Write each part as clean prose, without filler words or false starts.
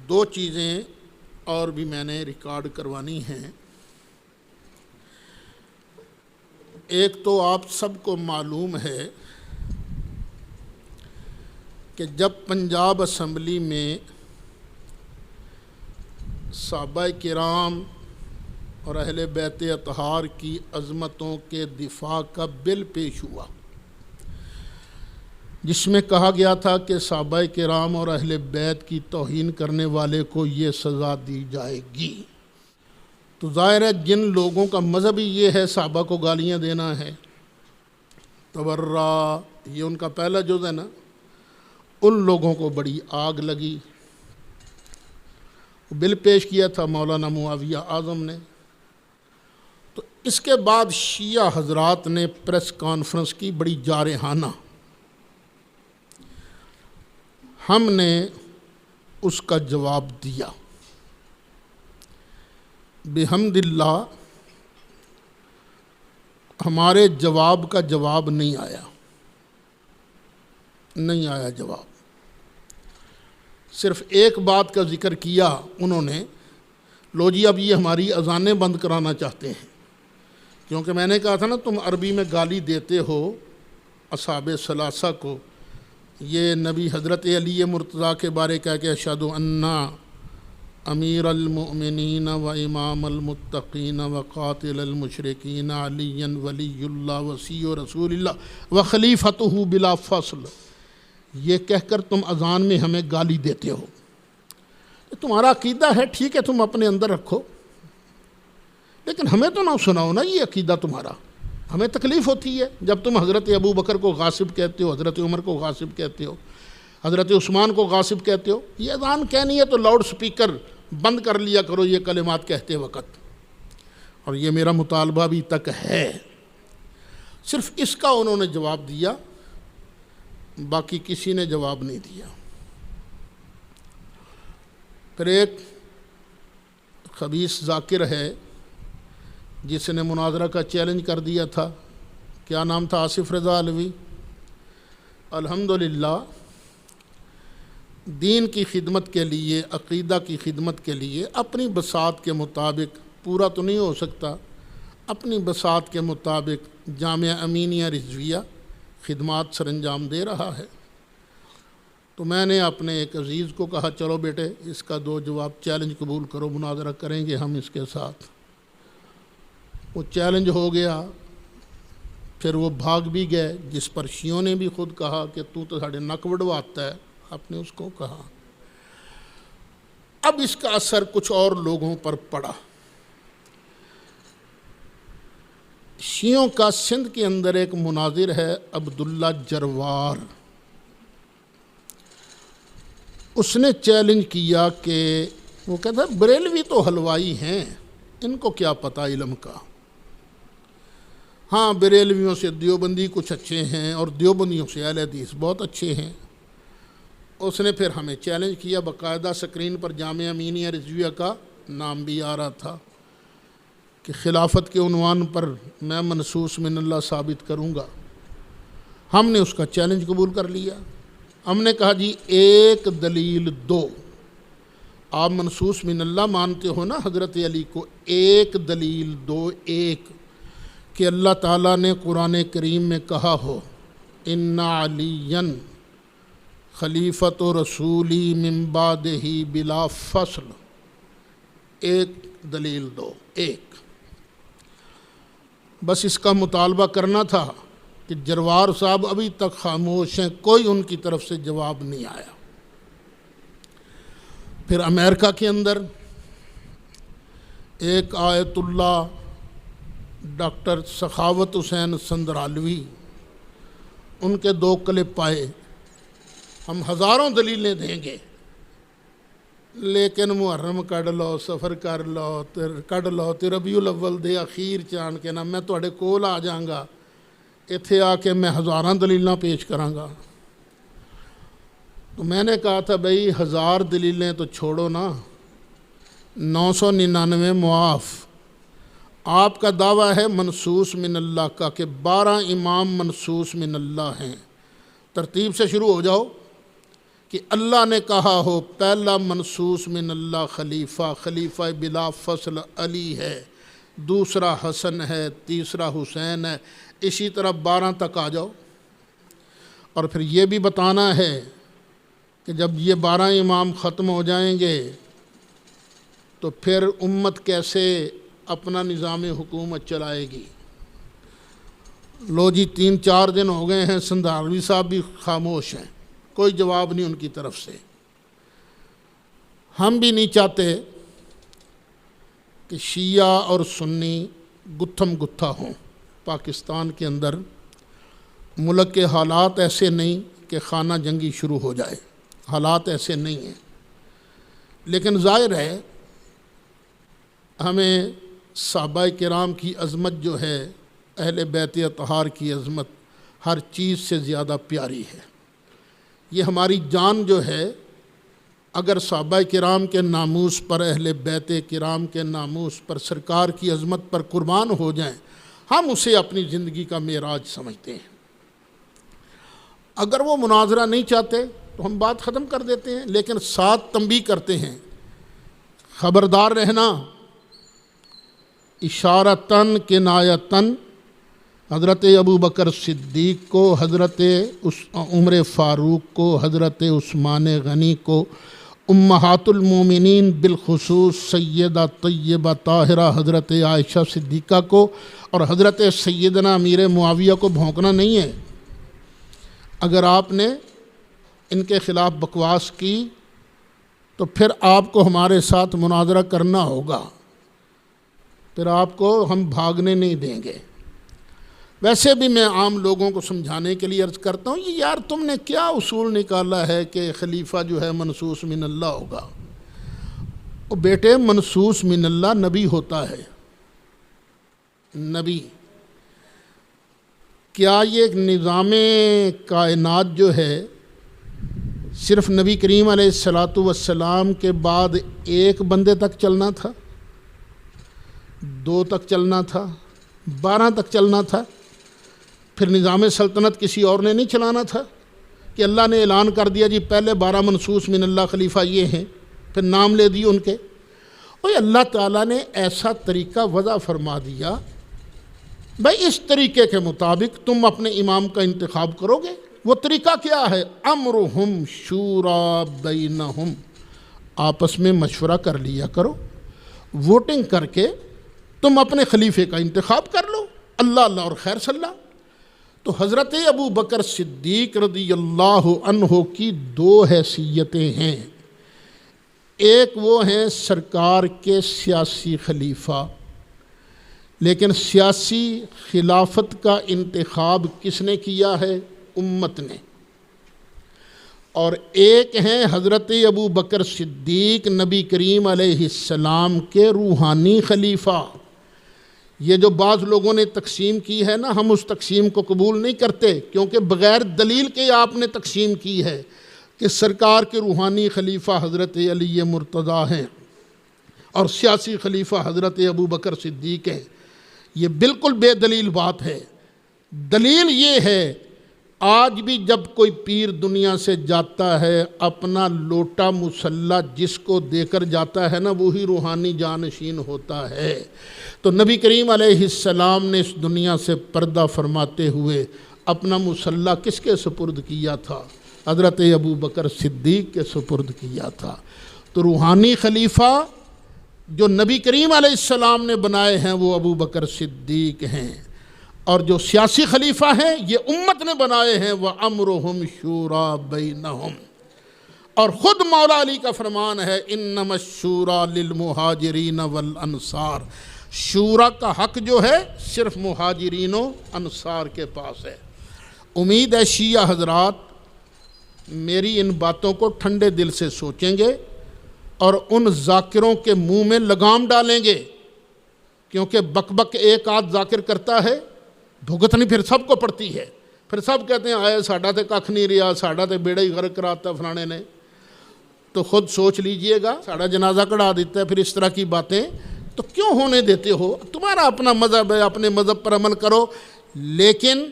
دو چیزیں اور بھی میں نے ریکارڈ کروانی ہیں۔ ایک تو آپ سب کو معلوم ہے کہ جب پنجاب اسمبلی میں صحابہ کرام اور اہل بیت اطہار کی عظمتوں کے دفاع کا بل پیش ہوا، جس میں کہا گیا تھا کہ صحابہ کرام اور اہل بیت کی توہین کرنے والے کو یہ سزا دی جائے گی، تو ظاہر ہے جن لوگوں کا مذہب ہی یہ ہے صحابہ کو گالیاں دینا ہے، تبرہ، یہ ان کا پہلا جز ہے نا، ان لوگوں کو بڑی آگ لگی۔ بل پیش کیا تھا مولانا معاویہ اعظم نے، تو اس کے بعد شیعہ حضرات نے پریس کانفرنس کی بڑی جارحانہ، ہم نے اس کا جواب دیا۔ بحمد اللہ ہمارے جواب کا جواب نہیں آیا جواب۔ صرف ایک بات کا ذکر کیا انہوں نے، لو جی اب یہ ہماری اذانیں بند کرانا چاہتے ہیں، کیونکہ میں نے کہا تھا نا تم عربی میں گالی دیتے ہو اصحاب ثلاثہ کو، یہ نبی حضرت علی مرتضیٰ کے بارے کہہ کہ اشہد ان امیر المؤمنین و امام المتقین و قاتل المشرکین علی ولی اللہ وصی رسول اللہ و خلیفتہ بلا فصل، یہ کہہ کر تم اذان میں ہمیں گالی دیتے ہو۔ تمہارا عقیدہ ہے، ٹھیک ہے، تم اپنے اندر رکھو، لیکن ہمیں تو نہ سناؤ نا یہ عقیدہ تمہارا۔ ہمیں تکلیف ہوتی ہے جب تم حضرت ابو بکر کو غاصب کہتے ہو، حضرت عمر کو غاصب کہتے ہو، حضرت عثمان کو غاصب کہتے ہو۔ یہ اذان کہنی ہے تو لاؤڈ سپیکر بند کر لیا کرو یہ کلمات کہتے وقت، اور یہ میرا مطالبہ بھی تک ہے۔ صرف اس کا انہوں نے جواب دیا، باقی کسی نے جواب نہیں دیا۔ پھر ایک خبیث ذاکر ہے جس نے مناظرہ کا چیلنج کر دیا تھا، کیا نام تھا، آصف رضا علوی۔ الحمدللہ دین کی خدمت کے لیے، عقیدہ کی خدمت کے لیے اپنی بساط کے مطابق، پورا تو نہیں ہو سکتا، اپنی بساط کے مطابق جامعہ امینیہ رضویہ خدمات سر انجام دے رہا ہے۔ تو میں نے اپنے ایک عزیز کو کہا چلو بیٹے اس کا دو جواب چیلنج قبول کرو، مناظرہ کریں گے ہم اس کے ساتھ۔ وہ چیلنج ہو گیا، پھر وہ بھاگ بھی گئے، جس پر شیعوں نے بھی خود کہا کہ تو ساڑھے نک وڑواتا ہے، آپ نے اس کو کہا۔ اب اس کا اثر کچھ اور لوگوں پر پڑا۔ شیعوں کا سندھ کے اندر ایک مناظر ہے عبداللہ جروار، اس نے چیلنج کیا کہ وہ کہتا ہے بریلوی تو حلوائی ہیں، ان کو کیا پتہ علم کا، ہاں بریلویوں سے دیوبندی کچھ اچھے ہیں اور دیوبندیوں سے اہل حدیث بہت اچھے ہیں۔ اس نے پھر ہمیں چیلنج کیا، باقاعدہ سکرین پر جامعہ امینیہ رضویہ کا نام بھی آ رہا تھا کہ خلافت کے عنوان پر میں منصوص من اللہ ثابت کروں گا۔ ہم نے اس کا چیلنج قبول کر لیا۔ ہم نے کہا جی ایک دلیل دو، آپ منصوص من اللہ مانتے ہو نا حضرت علی کو، ایک دلیل دو، ایک کہ اللہ تعالیٰ نے قرآن کریم میں کہا ہو ان علی خلیفۃ رسولی من بعدہ بلا فصل، ایک دلیل دو، ایک۔ بس اس کا مطالبہ کرنا تھا کہ جروار صاحب ابھی تک خاموش ہیں، کوئی ان کی طرف سے جواب نہیں آیا۔ پھر امریکہ کے اندر ایک آیت اللہ ڈاکٹر سخاوت حسین سندرالوی، ان کے دو کلپ آئے، ہم ہزاروں دلیلیں دیں گے لیکن محرم کڈ لو، سفر کر لو، کڈ لو تے ربیع الاول دے اخیر چان کے نا میں تواڈے کول آ جاؤں گا، ایتھے آ کے میں ہزاراں دلیلاں پیش کراں گا۔ تو میں نے کہا تھا بھئی 1000 دلیلیں تو چھوڑو نا، 999 معاف۔ آپ کا دعویٰ ہے منصوص من اللہ کا کہ 12 امام منصوص من اللہ ہیں، ترتیب سے شروع ہو جاؤ کہ اللہ نے کہا ہو پہلا منصوص من اللہ خلیفہ بلا فصل علی ہے، دوسرا حسن ہے، تیسرا حسین ہے، اسی طرح 12 تک آ جاؤ، اور پھر یہ بھی بتانا ہے کہ جب یہ 12 امام ختم ہو جائیں گے تو پھر امت کیسے اپنا نظام حکومت چلائے گی۔ لو جی 3-4 دن ہو گئے ہیں، سندھاروی صاحب بھی خاموش ہیں، کوئی جواب نہیں ان کی طرف سے۔ ہم بھی نہیں چاہتے کہ شیعہ اور سنی گتھم گتھا ہوں پاکستان کے اندر۔ ملک کے حالات ایسے نہیں کہ خانہ جنگی شروع ہو جائے، حالات ایسے نہیں ہیں، لیکن ظاہر ہے ہمیں صحابہ کرام کی عظمت جو ہے، اہل بیت اطہار کی عظمت ہر چیز سے زیادہ پیاری ہے۔ یہ ہماری جان جو ہے، اگر صحابہ کرام کے ناموس پر، اہل بیت کرام کے ناموس پر، سرکار کی عظمت پر قربان ہو جائیں، ہم اسے اپنی زندگی کا معراج سمجھتے ہیں۔ اگر وہ مناظرہ نہیں چاہتے تو ہم بات ختم کر دیتے ہیں، لیکن ساتھ تنبیہ کرتے ہیں، خبردار رہنا، اشارتاً کنایتاً حضرت ابو بکر صدیق کو، حضرت عمر فاروق کو، حضرت عثمان غنی کو، امہات المومنین بالخصوص سیدہ طیبہ طاہرہ حضرت عائشہ صدیقہ کو اور حضرت سیدنا امیر معاویہ کو بھونکنا نہیں ہے۔ اگر آپ نے ان کے خلاف بکواس کی تو پھر آپ کو ہمارے ساتھ مناظرہ کرنا ہوگا، پھر آپ کو ہم بھاگنے نہیں دیں گے۔ ویسے بھی میں عام لوگوں کو سمجھانے کے لیے عرض کرتا ہوں، یہ یار تم نے کیا اصول نکالا ہے کہ خلیفہ جو ہے منصوص من اللہ ہوگا؟ او بیٹے، منصوص من اللہ نبی ہوتا ہے، نبی۔ کیا یہ نظام کائنات جو ہے صرف نبی کریم علیہ السلام کے بعد ایک بندے تک چلنا تھا، 2 تک چلنا تھا، 12 تک چلنا تھا؟ پھر نظام سلطنت کسی اور نے نہیں چلانا تھا کہ اللہ نے اعلان کر دیا جی پہلے 12 منصوص من اللہ خلیفہ یہ ہیں، پھر نام لے دیے ان کے؟ اوہ اللہ تعالیٰ نے ایسا طریقہ وضع فرما دیا، بھائی اس طریقے کے مطابق تم اپنے امام کا انتخاب کرو گے۔ وہ طریقہ کیا ہے؟ امرہم شورا بینہم، آپس میں مشورہ کر لیا کرو، ووٹنگ کر کے تم اپنے خلیفے کا انتخاب کر لو، اللہ اللہ اور خیر صلی اللہ۔ تو حضرت ابو بکر صدیق رضی اللہ عنہ کی 2 حیثیتیں ہیں، ایک وہ ہیں سرکار کے سیاسی خلیفہ، لیکن سیاسی خلافت کا انتخاب کس نے کیا ہے؟ امت نے۔ اور ایک ہیں حضرت ابو بکر صدیق نبی کریم علیہ السلام کے روحانی خلیفہ۔ یہ جو بعض لوگوں نے تقسیم کی ہے نا، ہم اس تقسیم کو قبول نہیں کرتے، کیونکہ بغیر دلیل کے آپ نے تقسیم کی ہے کہ سرکار کے روحانی خلیفہ حضرت علی مرتضیٰ ہیں اور سیاسی خلیفہ حضرت ابو بکر صدیق ہیں۔ یہ بالکل بے دلیل بات ہے۔ دلیل یہ ہے، آج بھی جب کوئی پیر دنیا سے جاتا ہے، اپنا لوٹا مسلح جس کو دے کر جاتا ہے نا، وہی روحانی جانشین ہوتا ہے۔ تو نبی کریم علیہ السلام نے اس دنیا سے پردہ فرماتے ہوئے اپنا مسلح کس کے سپرد کیا تھا؟ حضرت ابو بکر صدیق کے سپرد کیا تھا۔ تو روحانی خلیفہ جو نبی کریم علیہ السلام نے بنائے ہیں وہ ابو بکر صدیق ہیں، اور جو سیاسی خلیفہ ہیں یہ امت نے بنائے ہیں، وَأَمْرُهُمْ شُورَى بَيْنَهُمْ۔ اور خود مولا علی کا فرمان ہے، إِنَّمَا الشُّورَى لِلْمُهَاجِرِينَ وَالْأَنصَارِ، شورا کا حق جو ہے صرف مہاجرین و انصار کے پاس ہے۔ امید ہے شیعہ حضرات میری ان باتوں کو ٹھنڈے دل سے سوچیں گے اور ان ذاکروں کے منہ میں لگام ڈالیں گے، کیونکہ بک بک ایک آدھ ذاکر کرتا ہے، بھگتنی پھر سب کو پڑتی ہے۔ پھر سب کہتے ہیں آئے ساڈا تے ککھ نہیں رہا، ساڈا تے بیڑا ہی غرق کراتا فلانے نے۔ تو خود سوچ لیجئے گا، ساڈا جنازہ کڑھا دیتا ہے، پھر اس طرح کی باتیں تو کیوں ہونے دیتے ہو؟ تمہارا اپنا مذہب ہے، اپنے مذہب پر عمل کرو، لیکن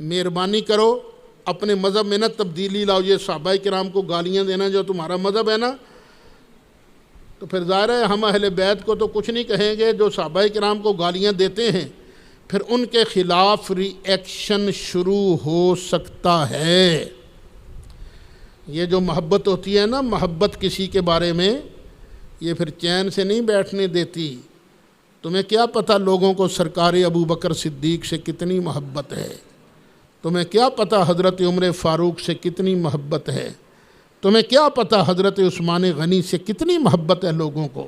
مہربانی کرو اپنے مذہب میں نہ تبدیلی لاؤ، یہ صحابہ کرام کو گالیاں دینا جو تمہارا مذہب ہے نا، تو پھر ظاہر ہے ہم اہل بیت کو تو کچھ نہیں کہیں گے، جو صحابہ کرام کو گالیاں دیتے ہیں پھر ان کے خلاف ری ایکشن شروع ہو سکتا ہے۔ یہ جو محبت ہوتی ہے نا، محبت کسی کے بارے میں، یہ پھر چین سے نہیں بیٹھنے دیتی۔ تمہیں کیا پتہ لوگوں کو سرکار ابو بکر صدیق سے کتنی محبت ہے، تمہیں کیا پتہ حضرت عمر فاروق سے کتنی محبت ہے، تمہیں کیا پتہ حضرت عثمان غنی سے کتنی محبت ہے لوگوں کو،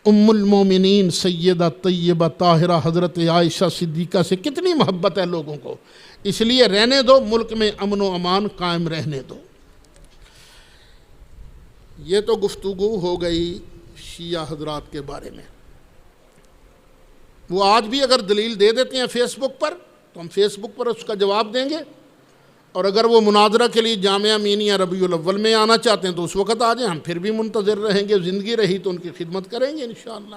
ام المومنین سیدہ طیبہ طاہرہ حضرت عائشہ صدیقہ سے کتنی محبت ہے لوگوں کو۔ اس لیے رہنے دو، ملک میں امن و امان قائم رہنے دو۔ یہ تو گفتگو ہو گئی شیعہ حضرات کے بارے میں۔ وہ آج بھی اگر دلیل دے دیتے ہیں فیس بک پر تو ہم فیس بک پر اس کا جواب دیں گے، اور اگر وہ مناظرہ کے لیے جامعہ مینیہ ربیع الاول میں آنا چاہتے ہیں تو اس وقت آ جائیں، ہم پھر بھی منتظر رہیں گے، زندگی رہی تو ان کی خدمت کریں گے انشاءاللہ۔